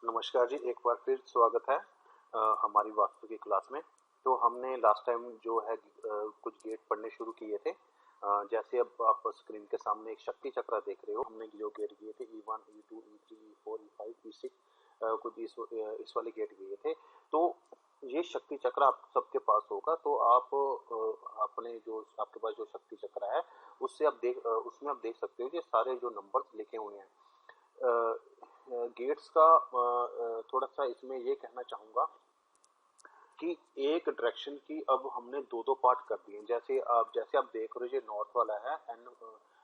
नमस्कार जी, एक बार फिर स्वागत है हमारी वास्तु की क्लास में। तो हमने लास्ट टाइम जो है कुछ गेट पढ़ने शुरू किए थे। जैसे अब आप स्क्रीन के सामने एक शक्ति चक्र देख रहे हो। हमने जो गेट किए थे E1, E2, E3, E4, E5, E6 कुछ इस वाले गेट किए थे। तो ये शक्ति चक्र आप सबके पास होगा। तो आप अपने जो आपके पास जो शक्ति चक्र है उससे उसमें आप देख सकते हो कि सारे जो नंबर्स लिखे हुए हैं। गेट्स का थोड़ा सा इसमें ये कहना चाहूंगा कि एक डायरेक्शन की अब हमने दो दो पार्ट कर दिए। जैसे आप देख रहे हो, ये नॉर्थ वाला है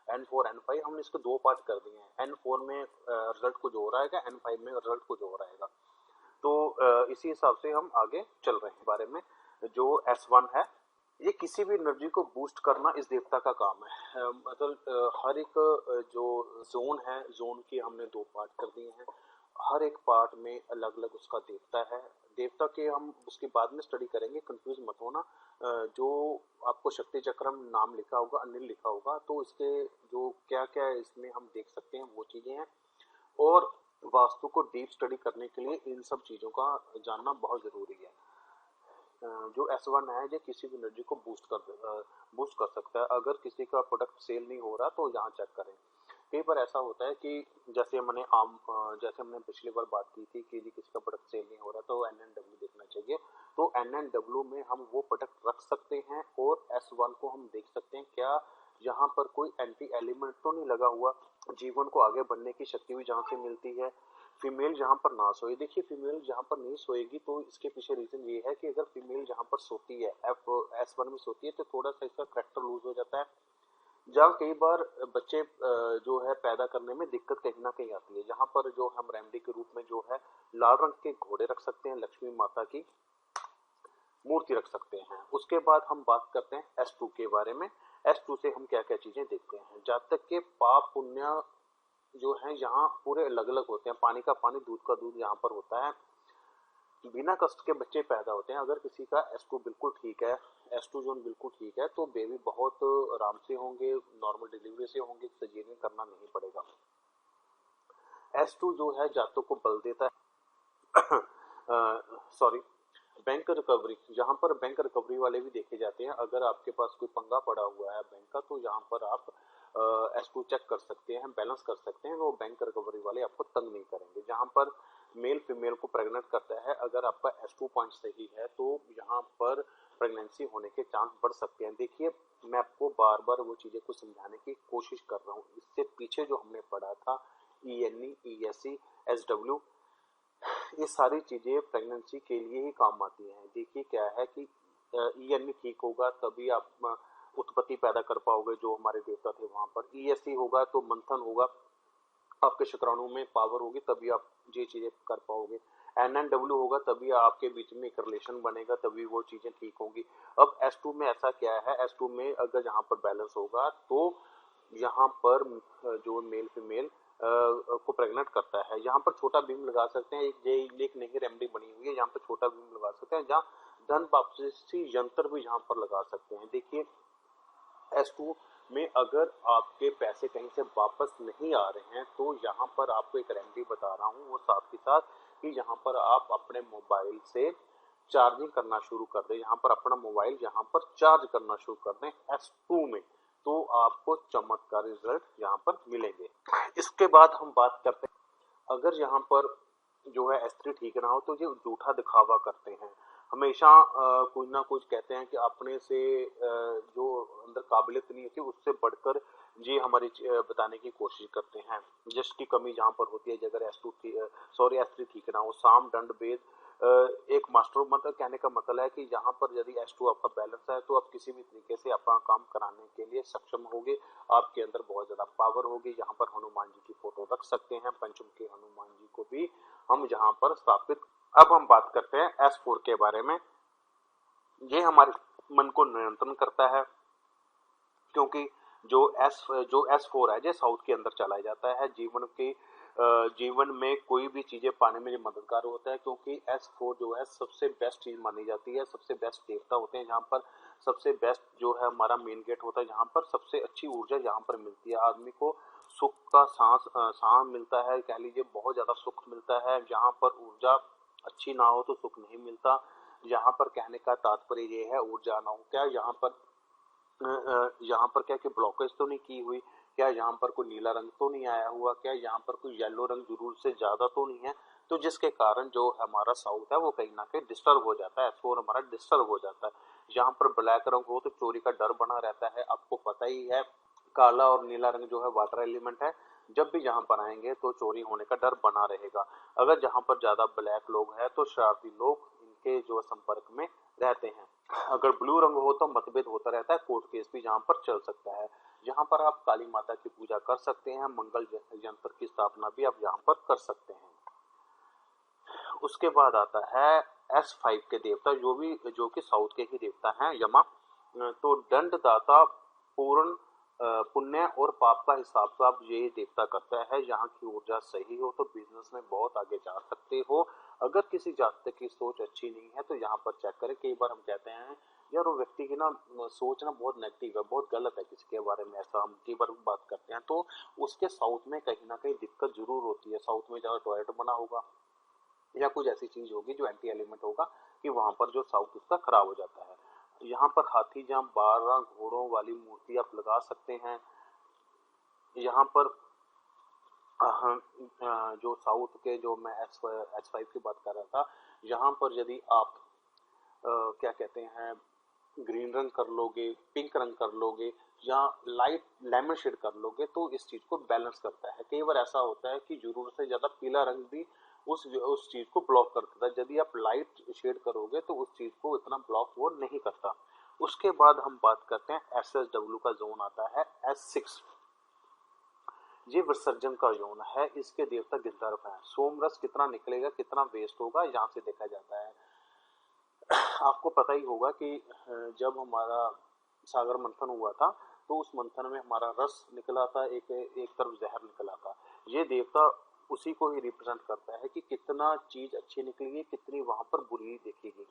N4 N5, हमने इसको दो पार्ट कर दिए हैं। N4 में रिजल्ट कुछ हो रहा है, N5 में रिजल्ट कुछ हो रहेगा। तो इसी हिसाब से हम आगे चल रहे हैं बारे में। जो S1 है, ये किसी भी एनर्जी को बूस्ट करना इस देवता का काम है। मतलब हर एक जो जोन है, जोन की हमने दो पार्ट कर दिए हैं। हर एक पार्ट में अलग अलग उसका देवता है। देवता के हम उसके बाद में स्टडी करेंगे, कंफ्यूज मत होना। जो आपको शक्ति चक्रम नाम लिखा होगा, अनिल लिखा होगा, तो इसके जो क्या क्या है इसमें हम देख सकते हैं वो चीजें हैं। और वास्तु को डीप स्टडी करने के लिए इन सब चीजों का जानना बहुत जरूरी है। जो S1 है, ये किसी भी एनर्जी को बूस्ट कर सकता है। अगर किसी का प्रोडक्ट सेल नहीं हो रहा तो यहाँ चेक करें। कई बार ऐसा होता है कि जैसे हमने पिछली बार बात की थी कि यदि किसी का प्रोडक्ट सेल नहीं हो रहा तो NNW देखना चाहिए। तो NNW में हम वो प्रोडक्ट रख सकते हैं और S1 को हम देख सकते हैं क्या यहाँ पर कोई एंटी एलिमेंट तो नहीं लगा हुआ। जीवन को आगे बढ़ने की शक्ति भी जहाँ से मिलती है। फीमेल जहाँ पर ना सोए, देखिए फीमेल जहाँ पर नहीं सोएगी तो इसके पीछे रीजन ये है कि अगर फीमेल जहाँ पर सोती है, S1 में सोती है, तो थोड़ा सा इसका करेक्टर लूज हो जाता है। जहाँ कई बार बच्चे जो है पैदा करने में दिक्कत कहीं ना कहीं आती है। जहाँ पर जो हम रेमेडी के रूप में जो है लाल रंग के घोड़े रख सकते हैं, लक्ष्मी माता की मूर्ति रख सकते हैं। उसके बाद हम बात करते हैं S2 के बारे में। S2 से हम क्या क्या चीजें देखते हैं। जातक के पाप पुण्य जो है यहाँ पूरे अलग अलग होते हैं। पानी का पानी, दूध का दूध यहाँ पर होता है। बिना कष्ट के बच्चे पैदा होते हैं। अगर किसी का S2 बिल्कुल ठीक है, S2 जोन बिल्कुल ठीक है, तो बेबी बहुत आराम से होंगे, नॉर्मल डिलीवरी से होंगे, सजेरियन करना नहीं पड़ेगा। S2 जो है जातक को बल देता है। सॉरी, बैंक रिकवरी, जहां पर बैंक रिकवरी वाले भी देखे जाते हैं। अगर आपके पास कोई पंगा पड़ा हुआ है बैंक का, तो यहाँ पर आप S2 चेक कर सकते हैं, बैलेंस कर सकते हैं। वो बैंक रिकवरी वाले आपको तंग नहीं करेंगे। जहां पर मेल फीमेल को प्रेग्नेंट करता है, अगर आपका S2 पॉइंट सही है तो यहाँ पर प्रेगनेंसी होने के चांस बढ़ सकते हैं। देखिए, मैं आपको बार बार वो चीजें को समझाने की कोशिश कर रहा हूँ। इससे पीछे जो हमने पढ़ा था ENE, ESE, SW, ये सारी चीजें प्रेगनेंसी के लिए ही काम आती हैं। देखिए क्या है कि ENE ठीक होगा तभी आप उत्पत्ति पैदा कर पाओगे, जो हमारे देवता थे वहां पर। ESE होगा तो मंथन होगा, आपके शुक्राणु में पावर होगी, तभी आप ये चीजें कर पाओगे। NNW होगा तभी आपके बीच में एक रिलेशन बनेगा, तभी वो चीजें ठीक होंगी। अब S2 में ऐसा क्या है, S2 में अगर यहाँ पर बैलेंस होगा तो यहाँ पर जो मेल फीमेल को प्रेग्नेंट करता है। यहाँ पर छोटा बीम लगा सकते हैं। एक नई रेमेडी बनी हुई है, यहाँ पर छोटा बीम लगा सकते हैं। जहाँ धन वापसी यंत्र भी यहाँ पर लगा सकते हैं। देखिए, S2 में अगर आपके पैसे कहीं से वापस नहीं आ रहे हैं तो यहाँ पर आपको एक रेमेडी बता रहा हूँ, वो साथ ही साथ कि यहाँ पर आप अपने मोबाइल से चार्जिंग करना शुरू कर दें। यहाँ पर अपना मोबाइल यहाँ पर चार्ज करना शुरू कर दें S2 में, तो आपको चमत्कार रिजल्ट यहाँ पर मिलेंगे। इसके बाद हम बात करते हैं, अगर यहाँ पर जो है S3 ठीक ना हो तो ये झूठा दिखावा करते हैं। हमेशा कुछ ना कुछ कहते हैं कि अपने से जो अंदर काबिलियत नहीं होती उससे बढ़कर ये हमारी बताने की कोशिश करते हैं। जस्ट की कमी जहाँ पर होती है, अगर S3 ठीक ना हो, साम दंड भेद एक मास्टर, मतलब कहने का मतलब है कि यहाँ पर यदि S2 आपका बैलेंस है तो आप किसी भी तरीके से अपना काम कराने के लिए सक्षम होगे। आपके अंदर बहुत ज्यादा पावर होगी। यहाँ पर हनुमान जी की फोटो रख सकते हैं, पंचमुखी हनुमान जी को भी हम यहाँ पर स्थापित। अब हम बात करते हैं S4 के बारे में। ये हमारे मन को नियंत्रण करता है, क्योंकि जो S4 है, ये साउथ के अंदर चला जाता है। जीवन में कोई भी चीजें पाने में मददगार होता है, क्योंकि S4 जो है सबसे बेस्ट चीज मानी जाती है। सबसे बेस्ट देवता होते हैं, जहाँ पर सबसे बेस्ट जो है हमारा मेन गेट होता है, जहाँ पर सबसे अच्छी ऊर्जा यहाँ पर मिलती है। आदमी को सुख का सांस मिलता है, कह लीजिए बहुत ज्यादा सुख मिलता है। जहाँ पर ऊर्जा अच्छी ना हो तो सुख नहीं मिलता। यहाँ पर कहने का तात्पर्य ये है, ऊर्जा ना हो क्या, यहाँ पर क्या कि ब्लॉकेज तो नहीं की हुई, क्या यहाँ पर कोई नीला रंग तो नहीं आया हुआ, क्या यहाँ पर कोई येलो रंग जरूर से ज्यादा तो नहीं है, तो जिसके कारण जो हमारा साउथ है वो कहीं ना कहीं डिस्टर्ब हो जाता है, S4 हमारा डिस्टर्ब हो जाता है। यहाँ पर ब्लैक रंग हो तो चोरी का डर बना रहता है। आपको पता ही है काला और नीला रंग जो है वाटर एलिमेंट है, जब भी जहाँ पर आएंगे तो चोरी होने का डर बना रहेगा। अगर जहाँ पर ज्यादा ब्लैक लोग हैं तो शरारती लोग इनके जो संपर्क में रहते हैं। अगर ब्लू रंग हो तो मतभेद होता रहता है, कोर्ट केस भी जहाँ पर चल सकता है। यहाँ पर आप काली माता की पूजा कर सकते हैं, मंगल यंत्र की स्थापना भी आप यहाँ पर कर सकते हैं। उसके बाद आता है S5 के देवता, जो कि साउथ के ही देवता हैं, यमा। तो दंडदाता पूर्ण पुण्य और पाप का हिसाब तो आप ये देवता करता है। यहाँ की ऊर्जा सही हो तो बिजनेस में बहुत आगे जा सकते हो। अगर किसी जातक की सोच अच्छी नहीं है तो यहाँ पर चेक करें। कई बार हम कहते हैं यार वो व्यक्ति की ना सोच ना बहुत नेगेटिव है, बहुत गलत है किसी के बारे में, ऐसा हम कई बार बात करते हैं, तो उसके साउथ में कहीं ना कहीं दिक्कत जरूर होती है। साउथ में ज्यादा टॉयलेट बना होगा या कुछ ऐसी चीज होगी जो एंटी एलिमेंट होगा कि वहां पर जो साउथ उसका खराब हो जाता है। यहाँ पर हाथी जहाँ 12 घोड़ों वाली मूर्ति आप लगा सकते हैं। यहाँ पर जो साउथ के जो मैं S5 की बात कर रहा था, यहाँ पर यदि आप क्या कहते हैं ग्रीन रंग कर लोगे, पिंक रंग कर लोगे या लाइट लेमन शेड कर लोगे तो इस चीज को बैलेंस करता है। कई बार ऐसा होता है कि जरूरत से ज्यादा पीला रंग भी उस चीज को ब्लॉक कर देता है। यदि आप लाइट शेड करोगे तो उस चीज को इतना ब्लॉक वो नहीं करता। उसके बाद हम बात करते हैं SSW का जोन आता है S6। ये विसर्जन का जोन है, इसके देवता गिंधर्व हैं। सोमरस कितना निकलेगा, कितना वेस्ट होगा, यहाँ से देखा जाता है। आपको पता ही होगा कि जब हमारा सागर मंथन हुआ था तो उस मंथन में हमारा रस निकला था, एक तरफ जहर निकला था। ये देवता उसी को ही रिप्रेजेंट करता है कि कितना चीज अच्छी निकलेगी, कितनी वहां पर बुरी दिखेगी।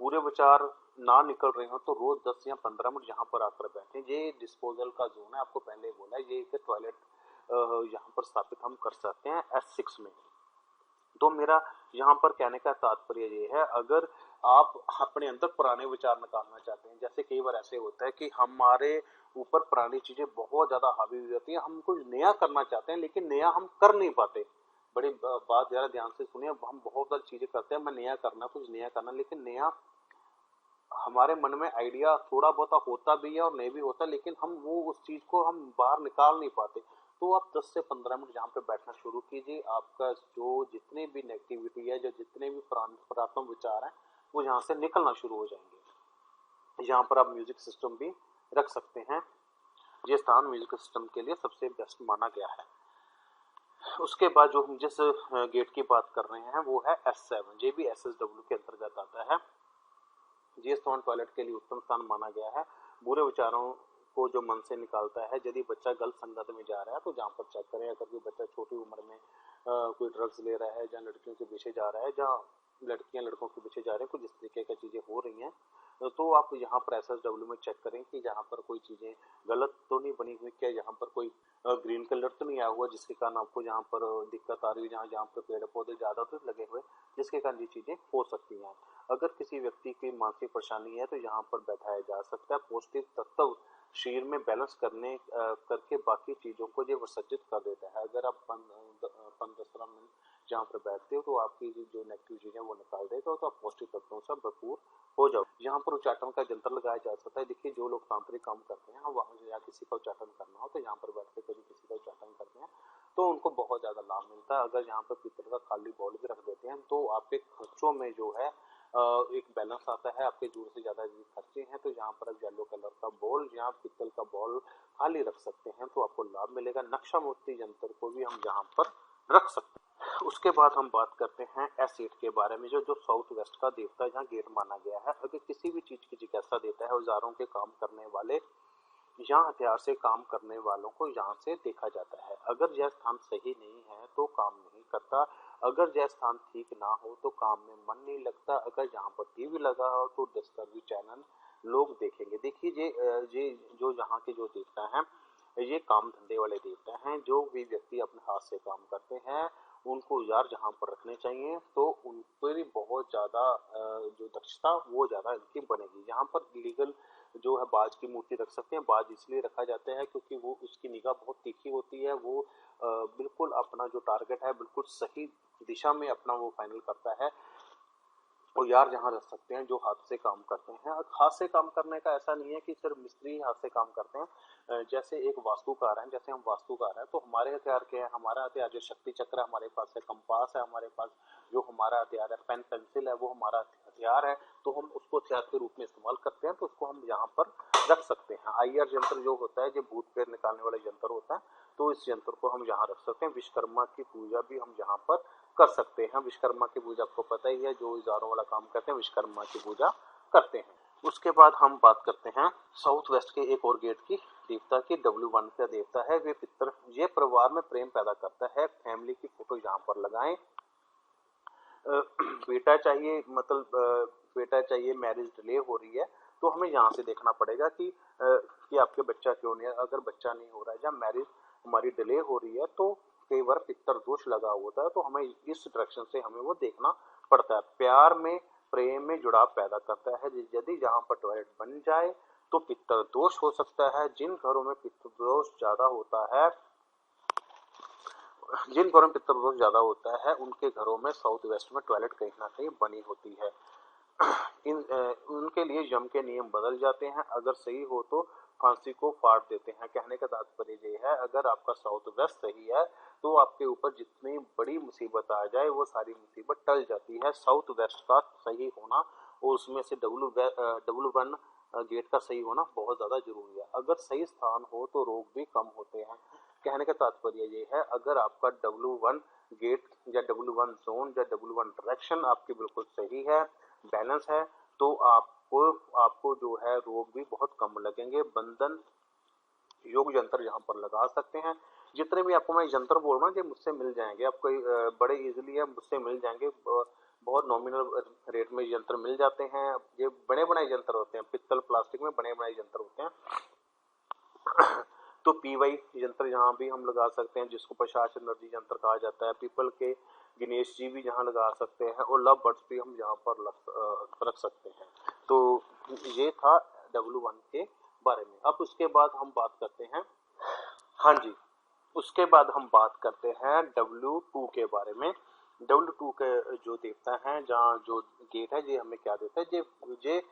बुरे विचार ना निकल रहे हो तो रोज 10 या 15 मिनट यहाँ पर आकर बैठे। ये डिस्पोजल का जोन है, आपको पहले ही बोला है। ये एक टॉयलेट यहाँ पर स्थापित हम कर सकते हैं S6 में। तो मेरा यहाँ पर कहने का तात्पर्य ये है, अगर आप अपने अंदर पुराने विचार निकालना चाहते हैं, जैसे कई बार ऐसे होता है कि हमारे ऊपर पुरानी चीजें बहुत ज्यादा हावी हो जाती है, हम कुछ नया करना चाहते हैं लेकिन नया हम कर नहीं पाते। बड़ी बात जरा ध्यान से सुनिए, हम बहुत सारी चीजें करते हैं, मैं नया करना, कुछ नया करना, लेकिन नया हमारे मन में आइडिया थोड़ा बहुत होता भी है और नहीं भी होता, लेकिन हम वो उस चीज को हम बाहर निकाल नहीं पाते। तो आप 10 से 15 मिनट यहाँ पे बैठना शुरू कीजिए। आपका जो जितने भी नेगेटिविटी है, जो जितने भी पुरातन विचार हैं, वो यहाँ से निकलना शुरू हो जाएंगे। यहाँ पर आप म्यूजिक सिस्टम भी रख सकते हैं। ये स्थान म्यूजिक सिस्टम के लिए सबसे बेस्ट माना गया है। उसके बाद जो हम जिस गेट की बात कर रहे हैं वो है S7। ये भी SSW के अंतर्गत आता है। ये स्थान टॉयलेट के लिए उत्तम स्थान माना गया है। बुरे विचारों को जो मन से निकालता है। यदि बच्चा गलत संगत में जा रहा है तो जहाँ पर चेक करें, अगर कोई बच्चा छोटी उम्र में कोई ड्रग्स ले रहा है, जहाँ लड़कियों के पीछे जा रहा है, जहाँ लड़कियां लड़कों के पीछे जा रहे हैं, कुछ इस तरीके की चीजें हो रही हैं, तो आप यहाँ पर SSW में चेक करें कि जहाँ पर कोई चीजें गलत तो नहीं बनी हुई, क्या यहाँ पर कोई ग्रीन कलर तो नहीं आया हुआ जिसके कारण आपको यहाँ पर दिक्कत आ रही है, जहाँ पर पेड़ पौधे ज्यादा तो लगे हुए जिसके कारण ये चीजें हो सकती हैं। अगर किसी व्यक्ति की मानसिक परेशानी है तो यहाँ पर बैठाया जा सकता है। पौष्टिक तत्व शरीर में बैलेंस करके बाकी चीजों को ये विसर्जित कर देता है। अगर आप 15 मिनट जहाँ पर बैठते हो तो आपकी जो नेगेटिव चीजें वो निकाल देगा, तो आप पौष्टिक तत्वों से भरपूर हो जाओ। यहाँ पर उच्चाटन का यंत्र लगाया जा सकता है। देखिए जो लोग तांत्रिक काम करते हैं, वहां या किसी का उच्चाटन करना हो तो यहाँ पर बैठ के कभी किसी का उच्चाटन करते हैं तो उनको बहुत ज्यादा लाभ मिलता है। अगर यहाँ पर पीतल का खाली बॉल भी रख देते हैं तो आपके खर्चों में जो है एक बैलेंस आता है। आपके जरूरत से ज्यादा यदि खर्चे हैं तो यहाँ पर आप येलो कलर का बॉल या पीतल का बॉल खाली रख सकते हैं तो आपको लाभ मिलेगा। नक्शा मूर्ति यंत्र को भी हम यहाँ पर रख सकते हैं। उसके बाद हम बात करते हैं S8 के बारे में, जो साउथ वेस्ट का देवता जहाँ गेट माना गया है। अगर किसी भी चीज की जिज्ञासा देता है, औजारों के काम करने वाले, यहाँ हथियार से काम करने वालों को यहाँ से देखा जाता है। अगर यह स्थान सही नहीं है तो काम नहीं करता। अगर यह स्थान ठीक ना हो तो काम में मन नहीं लगता। अगर यहाँ पर टीवी लगा हो तो डिस्कवरी चैनल लोग देखेंगे। देखिए ये जो यहाँ के जो देवता हैं ये काम धंधे वाले देवता हैं। जो भी व्यक्ति अपने हाथ से काम करते हैं उनको औजार जहाँ पर रखने चाहिए तो उन पर बहुत ज़्यादा जो दक्षता वो ज़्यादा इनकी बनेगी। यहाँ पर लीगल जो है बाज की मूर्ति रख सकते हैं। बाज इसलिए रखा जाता है क्योंकि वो उसकी निगाह बहुत तीखी होती है। वो बिल्कुल अपना जो टारगेट है बिल्कुल सही दिशा में अपना वो फाइनल करता है। औजार जहाँ रख सकते हैं जो हाथ से काम करते हैं। हाथ से काम करने का ऐसा नहीं है कि सिर्फ मिस्त्री ही हाथ से काम करते हैं। जैसे एक वास्तुकार है, जैसे हम वास्तुकार हैं तो हमारे हथियार क्या है, हमारा हथियार जो शक्ति चक्र है हमारे पास है, कंपास है हमारे पास, जो हमारा हथियार है पेन पेंसिल है वो हमारा हथियार है। तो हम उसको हथियार के रूप में इस्तेमाल करते हैं तो उसको हम यहाँ पर रख सकते हैं। आईआर यंत्र जो होता है जो भूत प्रेत निकालने वाला यंत्र होता है तो इस यंत्र को हम यहाँ रख सकते हैं। विश्वकर्मा की पूजा भी हम यहाँ पर कर सकते हैं। विश्वकर्मा की पूजा आपको पता ही है, जो औजारों वाला काम करते हैं विश्वकर्मा की पूजा करते हैं। उसके बाद हम बात करते हैं साउथ वेस्ट के एक और गेट की देवता की। W1 का देवता है वे पितर, ये परिवार में प्रेम पैदा करता है। फैमिली की फोटो यहाँ पर लगाएं। बेटा चाहिए, मतलब बेटा चाहिए, मैरिज डिले हो रही है तो हमें यहाँ से देखना पड़ेगा कि आपके बच्चा क्यों नहीं है। अगर बच्चा नहीं हो रहा है या मैरिज हमारी डिले हो रही है तो कई बार पितर दोष लगा होता है तो हमें इस डायरेक्शन से हमें वो देखना पड़ता है। प्यार में प्रेम में जुड़ाव पैदा करता है। यदि यहाँ पर टॉयलेट बन जाए तो पितर दोष हो सकता है। जिन घरों में पितर दोष ज्यादा होता है उनके घरों में साउथ वेस्ट में टॉयलेट कहीं ना कहीं बनी होती है। उनके लिए यम के नियम बदल जाते हैं। अगर सही हो तो फांसी को फाड़ देते हैं। कहने का तात्पर्य ये है अगर आपका साउथ वेस्ट सही है तो आपके ऊपर जितनी बड़ी मुसीबत आ जाए वो सारी मुसीबत टल जाती है। साउथ वेस्ट का सही होना और उसमें से W1 गेट का सही होना बहुत ज्यादा जरूरी है। अगर सही स्थान हो तो रोग भी कम होते हैं। कहने का तात्पर्य ये है अगर आपका W1 गेट या W1 जोन या W1 डायरेक्शन आपकी बिल्कुल सही है, बैलेंस है, तो आपको जो है रोग भी बहुत कम लगेंगे। बंधन योग यंत्र यहाँ पर लगा सकते हैं। जितने भी आपको मैं यंत्र बोल रहा हूँ ये मुझसे मिल जाएंगे आपको, बड़े इजीली है, मुझसे मिल जाएंगे। बहुत नॉमिनल रेट में यंत्र मिल जाते हैं। ये बड़े बड़े यंत्र होते हैं, पित्तल प्लास्टिक में बड़े बड़े यंत्र होते हैं। तो पीवाई यंत्र यहाँ भी हम लगा सकते हैं जिसको प्रशासन एनर्जी यंत्र कहा जाता है। पीपल के गणेश जी भी यहाँ लगा सकते हैं और लव बर्ड्स भी हम यहाँ पर रख सकते हैं। तो ये था W1 के बारे में। अब उसके बाद हम बात करते हैं, हाँ जी, उसके बाद हम बात करते हैं W2 के बारे में। W2 के जो देवता है, जहाँ जो गेट है ये हमें क्या देता है, ये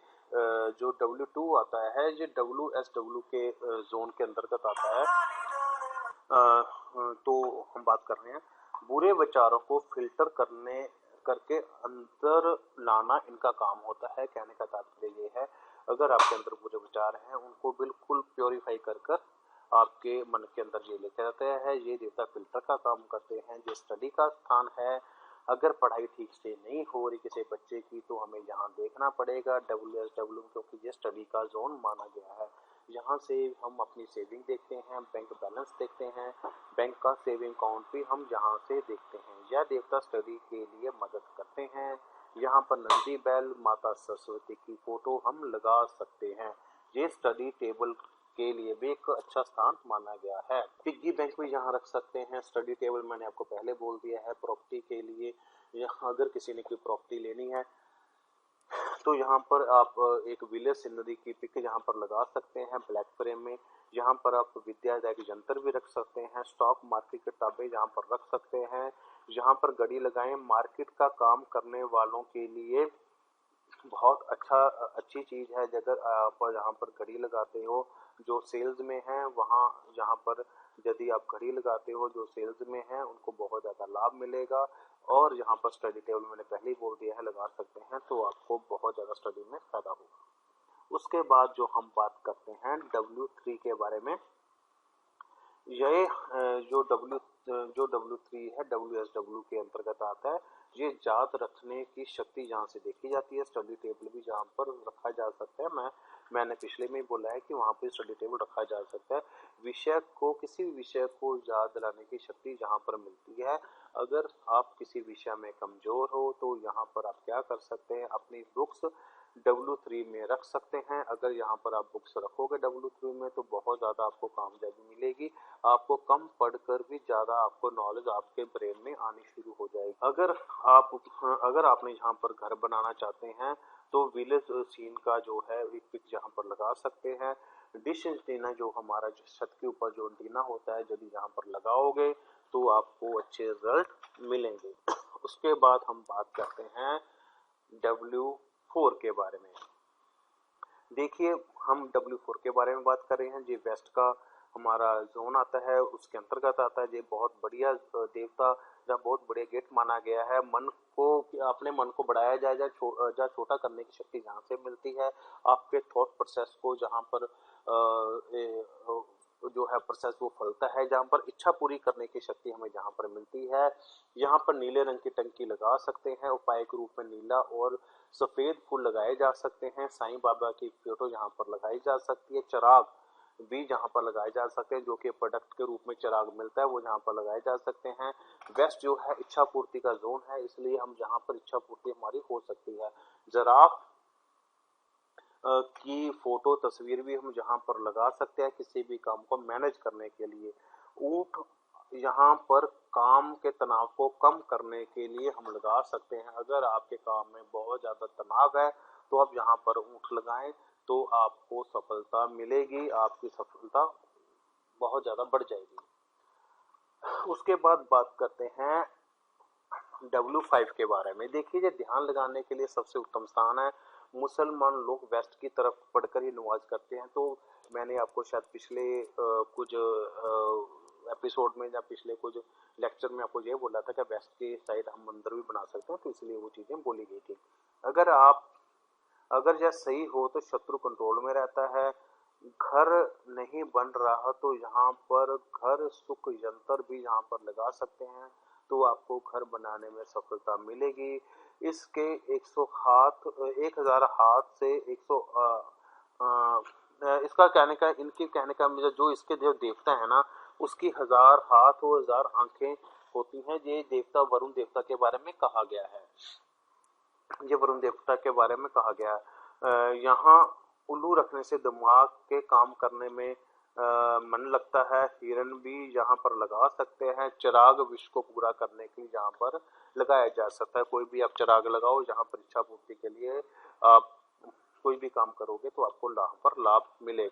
जो W2 आता है ये WSW के जोन के अंतर्गत आता है। तो हम बात कर रहे हैं बुरे विचारों को फिल्टर करके अंदर लाना इनका काम होता है। कहने का तात्पर्य ये है अगर आपके अंदर बुरे विचार हैं उनको बिल्कुल प्योरीफाई कर आपके मन के अंदर ये लेके जाते हैं। ये देवता फिल्टर का काम करते हैं। ये स्टडी का स्थान है। अगर पढ़ाई ठीक से नहीं हो रही किसी बच्चे की तो हमें यहाँ देखना पड़ेगा WSW, क्योंकि ये स्टडी का जोन माना गया है। यहाँ से हम अपनी सेविंग देखते हैं, बैंक बैलेंस देखते हैं, बैंक का सेविंग अकाउंट भी हम यहाँ से देखते हैं। यह देवता स्टडी के लिए मदद करते हैं। यहाँ पर नंदी बैल माता सरस्वती की फोटो हम लगा सकते हैं। ये स्टडी टेबल के लिए भी एक अच्छा स्थान माना गया है। पिग्गी बैंक भी यहाँ रख सकते हैं। स्टडी टेबल मैंने आपको पहले बोल दिया है। प्रॉपर्टी के लिए यहाँ अगर किसी ने कोई प्रॉपर्टी लेनी है तो यहाँ पर आप एक विलेज सीनरी की पिक यहाँ पर लगा सकते हैं ब्लैक फ्रेम में। यहाँ पर आप विद्यादायक यंत्र भी रख सकते हैं। स्टॉक मार्केट की किताबें यहाँ पर रख सकते हैं। यहाँ पर घड़ी लगाएं। मार्केट का काम करने वालों के लिए बहुत अच्छी चीज है। अगर आप यहाँ पर घड़ी लगाते हो जो सेल्स में है, वहाँ यहाँ पर यदि आप घड़ी लगाते हो जो सेल्स में है उनको बहुत ज़्यादा लाभ मिलेगा। और यहाँ पर स्टडी टेबल मैंने पहले ही बोल दिया है लगा सकते हैं तो आपको बहुत ज़्यादा स्टडी में फायदा होगा। उसके बाद जो हम बात करते हैं W3 के बारे में। ये जो W3 है WSW के अंतर्गत आता है। ये याद रखने की शक्ति यहाँ से देखी जाती है। स्टडी टेबल भी जहाँ पर रखा जा सकता है। मैंने पिछले में ही बोला है कि वहाँ पे स्टडी टेबल रखा जा सकता है। किसी भी विषय को याद दिलाने की शक्ति यहाँ पर मिलती है। अगर आप किसी विषय में कमजोर हो तो यहाँ पर आप क्या कर सकते हैं, अपनी बुक्स W3 में रख सकते हैं। अगर यहाँ पर आप बुक्स रखोगे W3 में तो बहुत ज़्यादा आपको कामयाबी मिलेगी। आपको कम पढ़कर भी ज़्यादा आपको नॉलेज आपके ब्रेन में आनी शुरू हो जाएगी। अगर आपने यहाँ पर घर बनाना चाहते हैं तो विलेज सीन का जो है एक पिक यहाँ पर लगा सकते हैं। डिश एंटीना जो हमारा जो छत के ऊपर जो एंटीना होता है, यदि यहाँ पर लगाओगे तो आपको अच्छे रिजल्ट मिलेंगे। उसके बाद हम बात करते हैं W4 के बारे में। देखिए, हम W4 के बारे में बात कर रहे हैं। ये वेस्ट का हमारा जोन आता है, उसके अंतर्गत आता है। ये बहुत बढ़िया देवता या बहुत बढ़िया गेट माना गया है। मन को अपने मन को बढ़ाया जाए या छोटा करने की शक्ति यहाँ से मिलती है। आपके थॉट प्रोसेस को जहाँ पर जो है प्रोसेस वो फलता है, जहाँ पर इच्छा पूरी करने की शक्ति हमें जहाँ पर मिलती है। यहाँ पर नीले रंग की टंकी लगा सकते हैं। उपाय के रूप में नीला और सफेद फूल लगाए जा सकते हैं। साईं बाबा की फोटो यहाँ पर लगाई जा सकती है। चिराग भी यहाँ पर लगाए जा सकते हैं, जो कि प्रोडक्ट के रूप में चिराग मिलता है, वो यहाँ पर लगाए जा सकते हैं। वेस्ट जो है इच्छा पूर्ति का जोन है, इसलिए हम यहाँ पर इच्छा पूर्ति हमारी हो सकती है। जिराफ की फोटो तस्वीर भी हम यहाँ पर लगा सकते हैं किसी भी काम को मैनेज करने के लिए। ऊंट यहाँ पर काम के तनाव को कम करने के लिए हम लगा सकते हैं। अगर आपके काम में बहुत ज़्यादा तनाव है तो आप यहाँ पर ऊंट लगाएं तो आपको सफलता मिलेगी, आपकी सफलता बहुत ज़्यादा बढ़ जाएगी। उसके बाद बात करते हैं W5 के बारे में। देखिए, ये ध्यान लगाने के लिए सबसे उत्तम स्थान है। मुसलमान लोग वेस्ट की तरफ पढ़कर ही नमाज करते हैं। तो मैंने आपको शायद पिछले कुछ एपिसोड में या पिछले कुछ लेक्चर में आपको ये बोला था कि वेस्ट की साइड हम मंदिर भी बना सकते हैं, तो इसलिए वो चीज़ें बोली गई थी। अगर यह सही हो तो शत्रु कंट्रोल में रहता है। घर नहीं बन रहा तो यहाँ पर घर सुख यंत्र भी यहाँ पर लगा सकते हैं, तो आपको घर बनाने में सफलता मिलेगी। इसके 1000 हाथ से 100 इसका इनके कहने का मतलब जो इसके जो देवता है ना, उसकी 1000 हाथ और 1000 आंखें होती हैं। ये देवता वरुण देवता के बारे में कहा गया है। ये वरुण देवता के बारे में कहा गया है। यहाँ उल्लू रखने से दिमाग के काम करने में मन लगता है। हिरन भी यहाँ पर लगा सकते हैं। चिराग विश को पूरा करने के लिए यहाँ पर लगाया जा सकता है। कोई भी आप चिराग लगाओ यहाँ पर इच्छा पूर्ति के लिए, आप कोई भी काम करोगे तो आपको यहाँ पर लाभ मिलेगा।